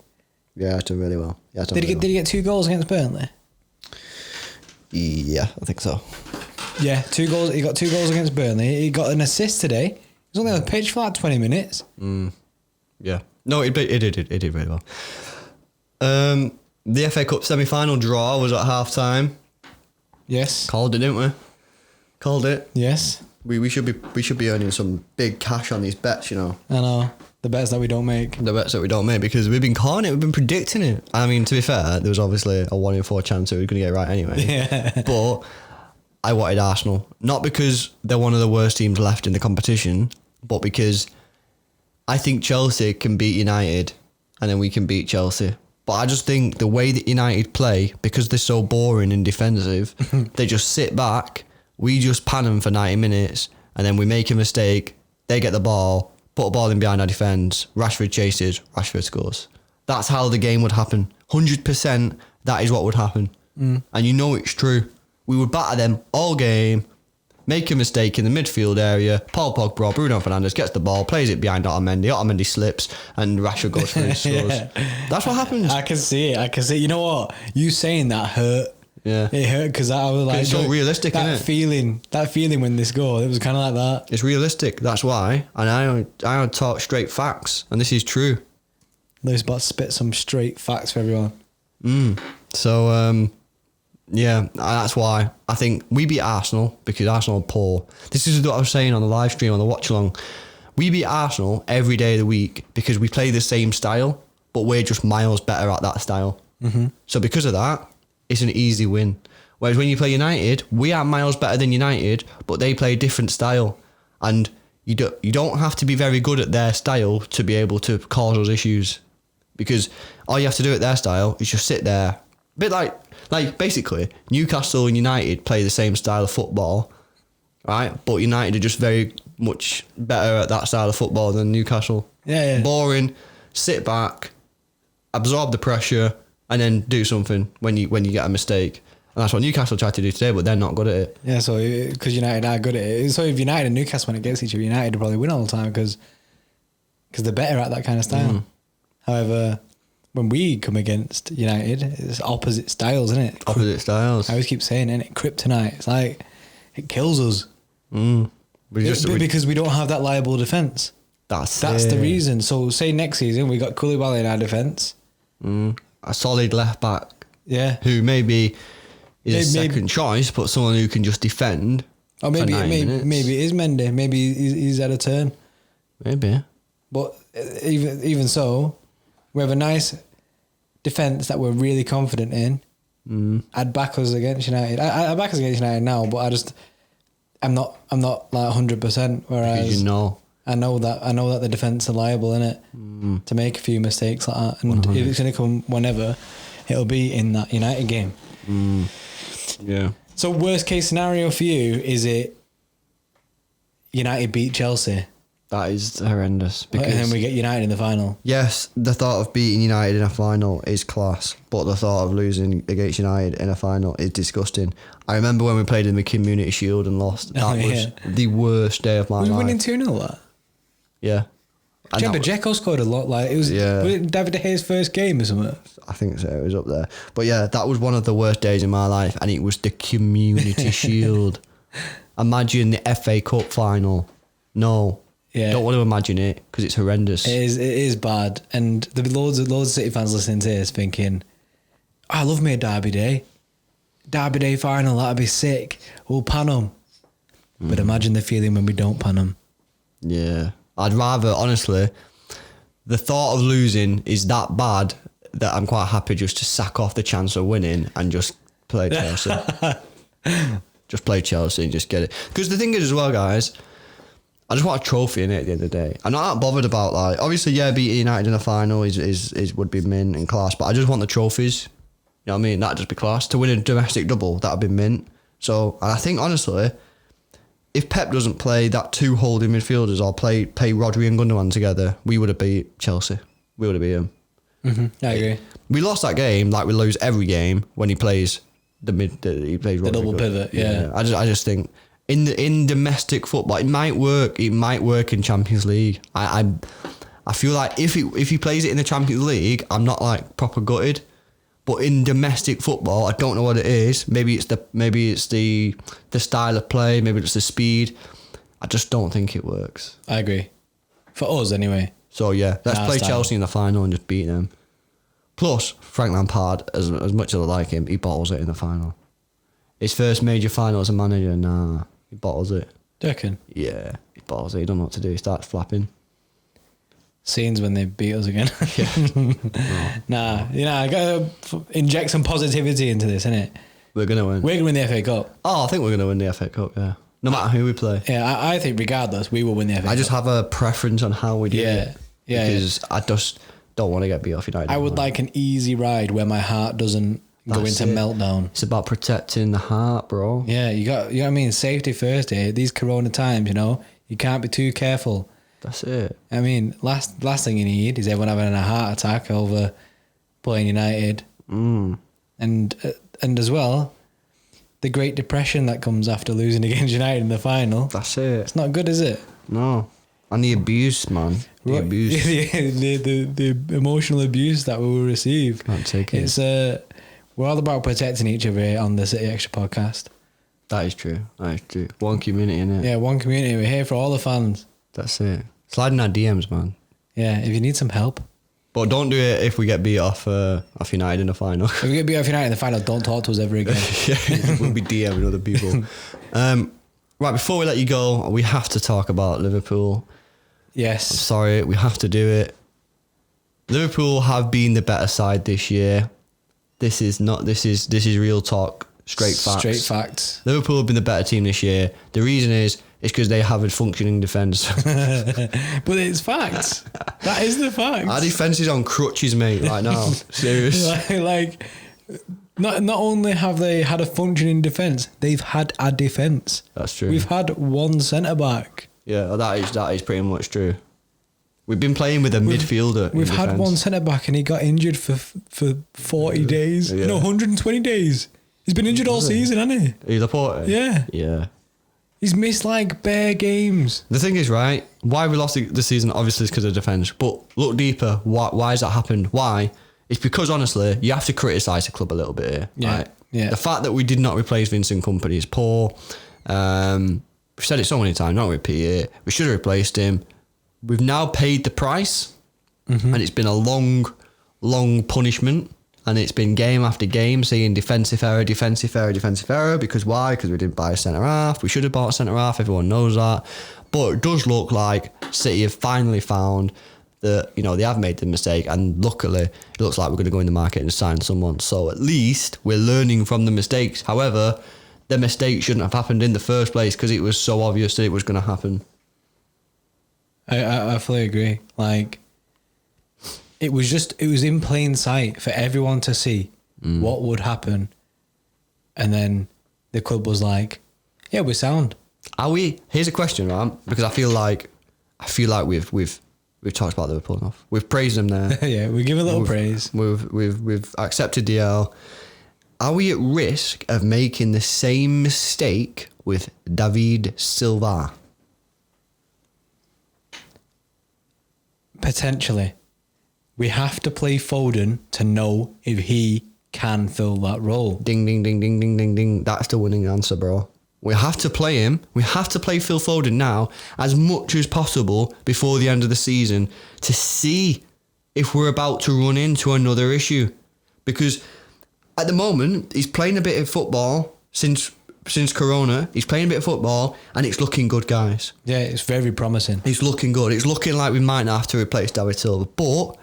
Yeah, done really well.
Did he get 2 goals against Burnley?
Yeah, I think so.
Yeah, 2 goals. He got 2 goals against Burnley. He got an assist today. He was only on the pitch for like 20 minutes.
Yeah. No, it did really well. The FA Cup semi-final draw was at half-time.
Yes.
Called it, didn't we? Called it.
Yes.
We should be earning some big cash on these bets, I
know. The bets that we don't make.
Because we've been calling it, we've been predicting it. I mean, to be fair, there was obviously a 1 in 4 chance that we were going to get it right anyway.
Yeah.
But I wanted Arsenal. Not because they're one of the worst teams left in the competition, but because I think Chelsea can beat United and then we can beat Chelsea. But I just think the way that United play, because they're so boring and defensive, they just sit back, we just pan them for 90 minutes, and then we make a mistake, they get the ball, put a ball in behind our defence, Rashford chases, Rashford scores. That's how the game would happen. 100% that is what would happen. And you know it's true. We would batter them all game, make a mistake in the midfield area, Paul Pogba, Bruno Fernandes gets the ball, plays it behind Otamendi slips, and Rashford goes through and scores. Yeah. That's what happens.
I can see it. You know what? You saying that hurt.
Yeah.
It hurt because I was like...
It's so realistic,
that
isn't it?
That feeling when they scored, it was kind of like that.
It's realistic. That's why. And I talk straight facts, and this is true.
Lewis about to spit some straight facts for everyone.
So, yeah, that's why I think we beat Arsenal because Arsenal are poor. This is what I was saying on the live stream, on the watch along. We beat Arsenal every day of the week because we play the same style, but we're just miles better at that style. So because of that, it's an easy win. Whereas when you play United, we are miles better than United, but they play a different style. And you don't have to be very good at their style to be able to cause us issues. Because all you have to do at their style is just sit there. A bit like basically, Newcastle and United play the same style of football, right? But United are just very much better at that style of football than Newcastle.
Yeah.
Boring, sit back, absorb the pressure, and then do something when you get a mistake. And that's what Newcastle tried to do today, but they're not good at it.
Yeah, so because United are good at it. So if United and Newcastle went against each other, United would probably win all the time because they're better at that kind of style. However, when we come against United, it's opposite styles, isn't it?
Opposite styles.
I always keep saying, isn't it? Kryptonite. It's like, it kills us. Because we don't have that liable defence. That's the reason. So say next season, we got Koulibaly in our defence.
A solid left back.
Yeah.
Who maybe is a second choice, but someone who can just defend.
Or maybe it is Mendy. Maybe he's had a turn.
Maybe.
But even so, we have a nice defence that we're really confident in. I'd back us against United. I back us against United now, but I'm not like 100%. Whereas
because you know.
I know that the defence are liable in it to make a few mistakes like that, and 100. If it's going to come whenever, it'll be in that United game.
Yeah.
So worst case scenario for you, is it United beat Chelsea?
That is horrendous.
And then we get United in the final.
Yes, the thought of beating United in a final is class, but the thought of losing against United in a final is disgusting. I remember when we played in the Community Shield and lost. That was the worst day of my life.
We were winning 2-0 that.
Yeah.
Do you remember Dzeko scored a lot? Like was it David De Gea's first game or something?
I think so. It was up there. But yeah, that was one of the worst days in my life, and it was the Community Shield. Imagine the FA Cup final. No. Yeah. Don't want to imagine it because it's horrendous.
It is bad, and there'll be loads of City fans listening to this thinking, "I love me a Derby Day final. That'd be sick. We'll pan them." But imagine the feeling when we don't pan them.
Yeah. I'd rather, honestly, the thought of losing is that bad that I'm quite happy just to sack off the chance of winning and just play Chelsea. Just play Chelsea and just get it. Because the thing is as well, guys, I just want a trophy in it at the end of the day. I'm not that bothered about, like, obviously, beating United in the final would be mint and class, but I just want the trophies. You know what I mean? That'd just be class. To win a domestic double, that'd be mint. So, and I think, honestly, if Pep doesn't play that two holding midfielders or play Rodri and Gundogan together, we would have beat Chelsea. We would have beat them.
I agree.
We lost that game like we lose every game when he plays he plays
the double pivot. Yeah.
I just think in domestic football it might work. It might work in Champions League. I feel like if he plays it in the Champions League, I'm not like proper gutted. But in domestic football, I don't know what it is. Maybe it's the style of play. Maybe it's the speed. I just don't think it works.
I agree. For us, anyway.
So yeah, let's play Chelsea in the final and just beat them. Plus, Frank Lampard, as much as I like him, he bottles it in the final. His first major final as a manager, he bottles it.
Do you reckon?
Yeah, he bottles it. He don't know what to do. He starts flapping.
Scenes when they beat us again. I got to inject some positivity into this, innit?
We're going to win.
We're going to win the FA Cup.
Oh, I think we're going to win the FA Cup, yeah. No matter who we play.
Yeah, I think regardless, we will win the FA Cup.
I just have a preference on how we do it. Yeah. Because I just don't want to get beat off United.
I would like an easy ride where my heart doesn't go into meltdown.
It's about protecting the heart, bro.
Yeah, you know what I mean? Safety first here. These corona times, you can't be too careful.
That's it.
I mean, last thing you need is everyone having a heart attack over playing United. And as well, the Great Depression that comes after losing against United in the final.
That's it.
It's not good, is it?
No. And the abuse, man. The abuse.
the emotional abuse that we will receive.
Can't take it.
It's we're all about protecting each other here on the City Xtra Podcast.
That is true. One community, innit?
Yeah, one community. We're here for all the fans.
That's it. Slide in our DMs, man.
Yeah, if you need some help.
But don't do it if we get beat off United in the final.
If we get beat off United in the final, don't talk to us ever again.
Yeah, we'll be DMing other people. Right, before we let you go, we have to talk about Liverpool.
Yes.
I'm sorry, we have to do it. Liverpool have been the better side this year. This is real talk. Straight facts. Liverpool have been the better team this year. The reason is because they have a functioning defence.
But it's facts. That is the fact.
Our defence is on crutches, mate, right now. Serious.
Not only have they had a functioning defence, they've had a defence.
That's true.
We've had one centre-back.
Yeah, that is pretty much true. We've been playing with a midfielder.
We've had one centre-back and he got injured for 40 days. Yeah. No, 120 days. He's been injured all season, hasn't he?
He's a porter?
Yeah.
Yeah.
He's missed bare games.
The thing is, right, why we lost the season obviously is because of defence. But look deeper, why has that happened? Why? It's because, honestly, you have to criticise the club a little bit here.
Yeah.
Right?
Yeah.
The fact that we did not replace Vincent Kompany is poor. We've said it so many times, not repeat it. We should have replaced him. We've now paid the price, and it's been a long punishment. And it's been game after game saying defensive error. Because why? Because we didn't buy a centre-half. We should have bought a centre-half. Everyone knows that. But it does look like City have finally found that, they have made the mistake. And luckily, it looks like we're going to go in the market and sign someone. So at least we're learning from the mistakes. However, the mistake shouldn't have happened in the first place because it was so obvious that it was going to happen.
I fully agree. It was in plain sight for everyone to see what would happen. And then the club was like, yeah, we're sound.
Are we? Here's a question, right? Because I feel like we've talked about Liverpool enough. We've praised them there.
Yeah, we give a little praise.
We've accepted the L. Are we at risk of making the same mistake with David Silva?
Potentially. We have to play Foden to know if he can fill that role.
Ding, ding, ding, ding, ding, ding, ding. That's the winning answer, bro. We have to play him. We have to play Phil Foden now as much as possible before the end of the season to see if we're about to run into another issue. Because at the moment, he's playing a bit of football since Corona. He's playing a bit of football and it's looking good, guys.
Yeah, it's very promising.
It's looking good. It's looking like we might not have to replace David Silva. But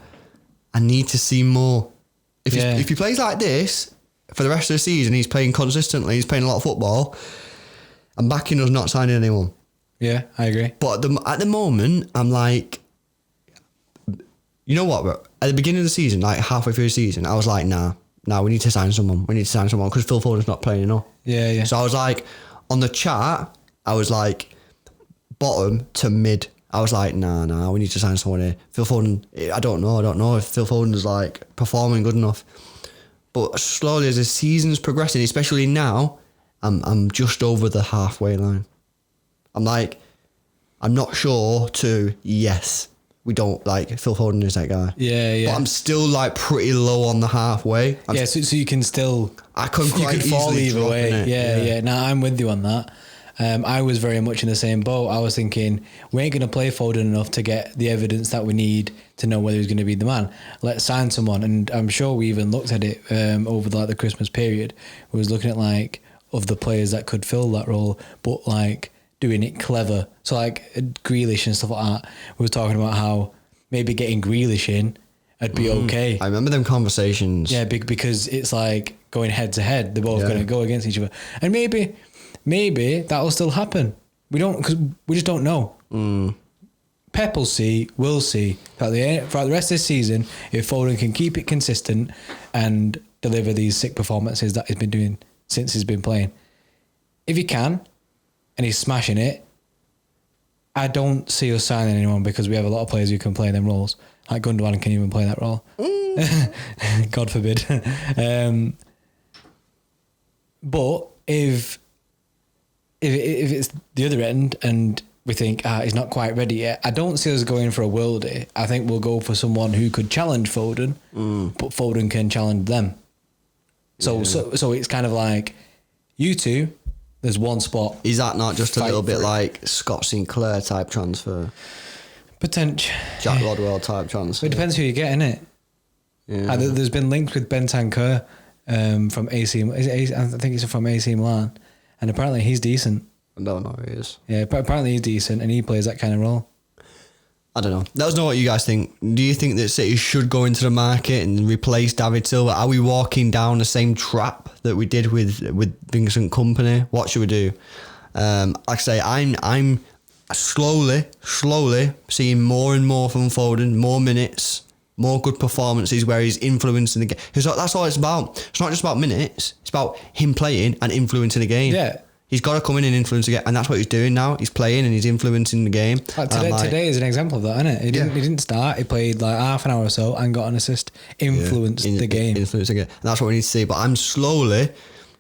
I need to see more. If he plays like this for the rest of the season, he's playing consistently, he's playing a lot of football, I'm backing us not signing anyone.
Yeah, I agree.
But at the moment, I'm like, you know what, bro? At the beginning of the season, like halfway through the season, I was like, nah, we need to sign someone. We need to sign someone because Phil Foden's not playing enough.
Yeah.
So I was like, on the chart, I was like, bottom to mid. I was like, nah, we need to sign someone here. Phil Foden, I don't know if Phil Foden is like performing good enough. But slowly as the season's progressing, especially now, I'm just over the halfway line. I'm like, I'm not sure to yes. We don't like Phil Foden is that guy.
Yeah.
But I'm still like pretty low on the halfway.
So you can still.
I can quite
fall
easily
either way.
It.
Yeah. No, I'm with you on that. I was very much in the same boat. I was thinking we ain't going to play Foden enough to get the evidence that we need to know whether he's going to be the man. Let's sign someone. And I'm sure we even looked at it over the Christmas period. We was looking at of the players that could fill that role, but doing it clever. So Grealish and stuff like that. We were talking about how maybe getting Grealish in would be okay.
I remember them conversations.
Yeah, because it's going head to head. They're both going to go against each other. And maybe that'll still happen. Because we just don't know. Pep will see, we'll see throughout the rest of the season if Foden can keep it consistent and deliver these sick performances that he's been doing since he's been playing. If he can, and he's smashing it, I don't see us signing anyone because we have a lot of players who can play them roles. Like Gundogan can even play that role. God forbid. But if it's the other end and we think he's not quite ready yet, I don't see us going for a worldie. I think we'll go for someone who could challenge Foden, but Foden can challenge them. So it's kind of like you two. There's one spot.
Is that not just a little bit like Scott Sinclair type transfer?
Potential.
Jack Rodwell type transfer.
It depends who you get, innit?
Yeah.
There's been links with Bentancur from AC. I think he's from AC Milan, and apparently he's decent.
I don't know who he is.
Yeah, but apparently he's decent, and he plays that kind of role.
I don't know. Let us know what you guys think. Do you think that City should go into the market and replace David Silva? Are we walking down the same trap that we did with Vincent Kompany? What should we do? Like I say, I'm slowly seeing more and more from Foden, more minutes, more good performances where he's influencing the game. That's all it's about. It's not just about minutes. It's about him playing and influencing the game.
Yeah.
He's got to come in and influence the game, and that's what he's doing now. He's playing and he's influencing the game.
Today is an example of that, isn't it? He didn't start. He played like half an hour or so and got an assist. Influenced the game.
Influencing it. And that's what we need to see. But I'm slowly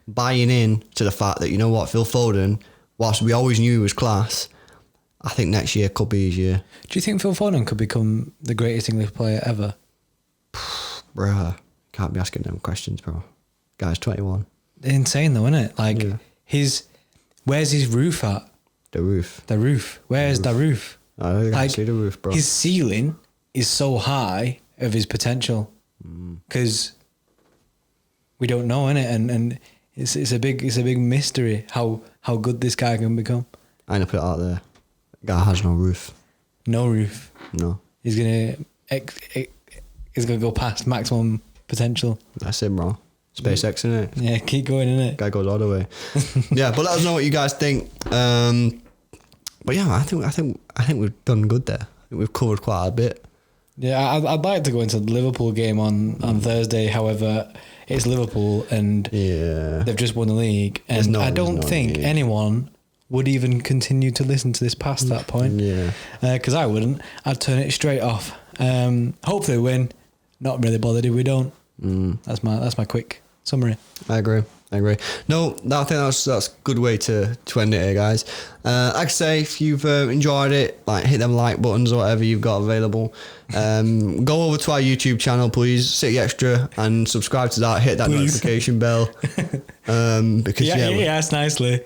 buying in to the fact that, you know what, Phil Foden, whilst we always knew he was class, I think next year could be his year.
Do you think Phil Foden could become the greatest English player ever?
Bruh, can't be asking them questions, bro. Guy's 21.
Insane though, isn't it? Like where's his roof at?
The roof.
Where's the roof?
I don't like, see the roof, bro.
His ceiling is so high of his potential because we don't know, innit? And it's a big mystery how good this guy can become.
I'm gonna put it out there. Guy has no roof.
No roof.
No.
He's gonna go past maximum potential.
That's it, bro. SpaceX, innit?
Yeah, keep going, innit?
Guy goes all the way. Yeah, but let us know what you guys think. But yeah, I think we've done good there. I think we've covered quite a bit.
Yeah, I'd like to go into the Liverpool game on Thursday. However, it's Liverpool and they've just won the league, and I don't think anyone would even continue to listen to this past that point. Yeah, because I wouldn't. I'd turn it straight off. Hopefully we win. Not really bothered if we don't. That's my quick summary.
I agree. No, I think that's a good way to end it here, guys. Like I say, if you've enjoyed it, like hit them like buttons or whatever you've got available. Go over to our YouTube channel, please, City Xtra, and subscribe to that. Hit that notification bell. Because
you asked nicely.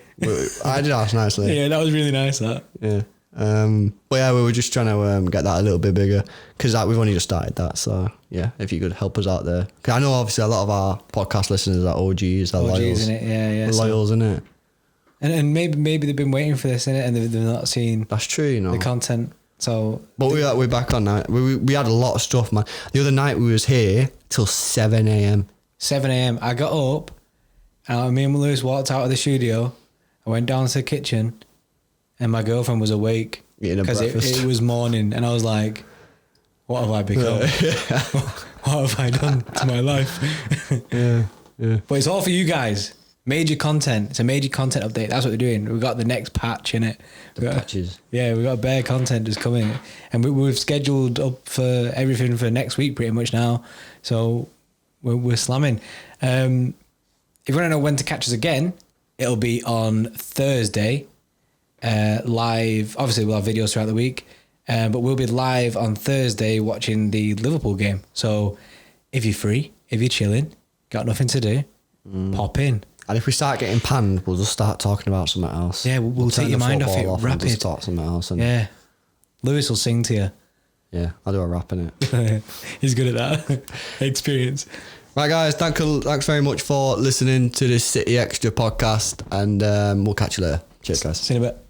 I did ask nicely.
Yeah, that was really nice. That.
Yeah. But yeah, we were just trying to get that a little bit bigger because we've only just started that. So yeah, if you could help us out there, because I know obviously a lot of our podcast listeners are OGs, loyals,
innit? Yeah,
loyals, innit?
And maybe they've been waiting for this, innit, and they've not seen.
That's true, you know,
the content. So,
but we're back on now. We had a lot of stuff, man. The other night we was here till 7 a.m.
7 a.m. I got up, and me and Lewis walked out of the studio. I went down to the kitchen, and my girlfriend was awake because it was morning, and I was like, "What have I become? What have I done to my life?"
yeah.
But it's all for you guys. Major content. It's a major content update. That's what we're doing. We've got the next patch in it.
Patches.
Yeah, we've got bare content just coming, and we've scheduled up for everything for next week pretty much now. So we're slamming. If you want to know when to catch us again, it'll be on Thursday. Live. Obviously, we'll have videos throughout the week, but we'll be live on Thursday watching the Liverpool game. So if you're free, if you're chilling, got nothing to do, pop in.
And if we start getting panned, we'll just start talking about something else.
Yeah, we'll take your mind off it rapid.
Just talk something else.
Yeah. Lewis will sing to you.
Yeah, I'll do a rap in it.
He's good at that. Experience.
Right, guys, thanks very much for listening to this City Xtra podcast, and we'll catch you later. Cheers, guys.
See you in a bit.